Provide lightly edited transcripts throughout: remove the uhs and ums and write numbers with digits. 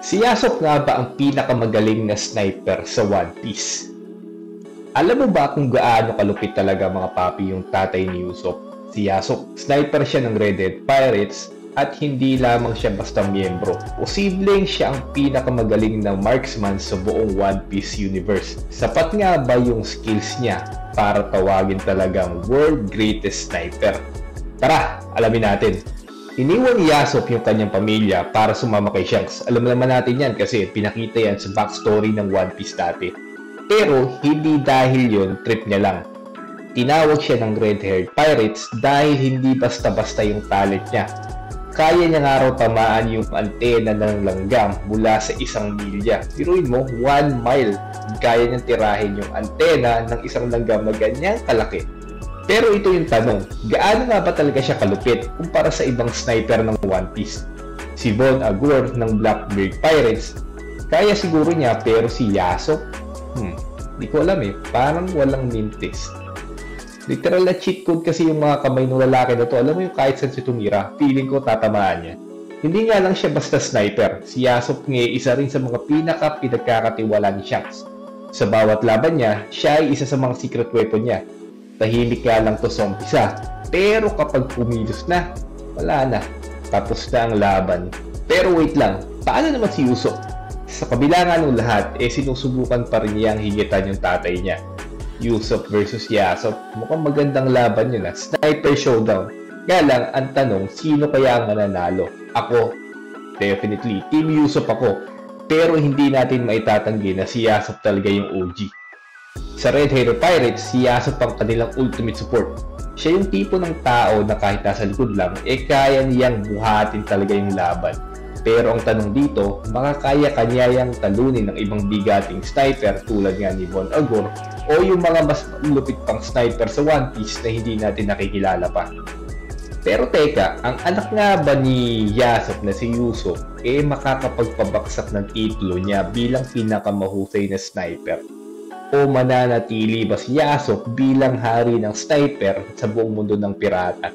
Si Yasop nga ba ang pinakamagaling na sniper sa One Piece? Alam mo ba kung gaano kalupit talaga mga papi yung tatay ni Usopp? Si Yasop, sniper siya ng Red Dead Pirates at hindi lamang siya basta miyembro. Posibleng siya ang pinakamagaling na marksman sa buong One Piece universe. Sapat nga ba yung skills niya para tawagin talagang world greatest sniper? Tara, alamin natin. Iniwan ni Yasop yung kanyang pamilya para sumama kay Shanks. Alam naman natin yan kasi pinakita yan sa backstory ng One Piece dati. Pero hindi dahil yon trip niya lang. Tinawag siya ng Red-Haired Pirates dahil hindi basta-basta yung talent niya. Kaya niya nga raw tamaan yung antena ng langgam mula sa 1 milya. Biruin mo, 1 mile. Kaya niyang tirahin yung antena ng isang langgam na ganyang kalaki. Pero ito yung tanong, gaano nga ba talaga siya kalupit kumpara sa ibang sniper ng One Piece? Si Bon Agur ng Blackbeard Pirates, kaya siguro niya, pero si Yasop? Di ko alam parang walang mintis. Literal na cheat code kasi yung mga kamay ng lalaki na to. Alam mo yung kahit saan siya tumira, feeling ko tatamaan niya. Hindi nga lang siya basta sniper, si Yasop nga isa rin sa mga pinagkakatiwala ni Shanks. Sa bawat laban niya, siya ay isa sa mga secret weapon niya. Tahimik nga lang to sa umpisa, pero kapag pumilos na, wala na. Tapos na ang laban. Pero wait lang, paano naman si Usopp? Sa kabila nga ng lahat, sinusubukan pa rin niyang higitan yung tatay niya. Usopp versus Yasop, mukhang magandang laban yun Sniper showdown. Kaya lang, ang tanong, sino kaya ang mananalo? Ako, definitely, Team Usopp ako. Pero hindi natin maitatanggi na si Yasop talaga yung OG. Sa Red-Haired Pirates, si Yasop ang kanilang ultimate support. Siya yung tipo ng tao na kahit nasa likod lang, kaya niyang buhatin talaga yung laban. Pero ang tanong dito, makakaya kanyang talunin ng ibang bigating sniper tulad nga ni Bon Agur o yung mga mas lupit pang sniper sa One Piece na hindi natin nakikilala pa. Pero teka, ang anak nga ba ni Yasop na si Usopp makakapagpabaksak ng titulo niya bilang pinakamahusay na sniper? O mananatili ba si Yasop bilang hari ng sniper sa buong mundo ng pirata?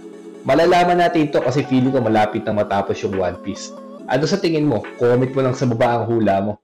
Malalaman natin ito kasi feeling ko malapit na matapos yung One Piece. Ano sa tingin mo? Comment mo lang sa baba ang hula mo.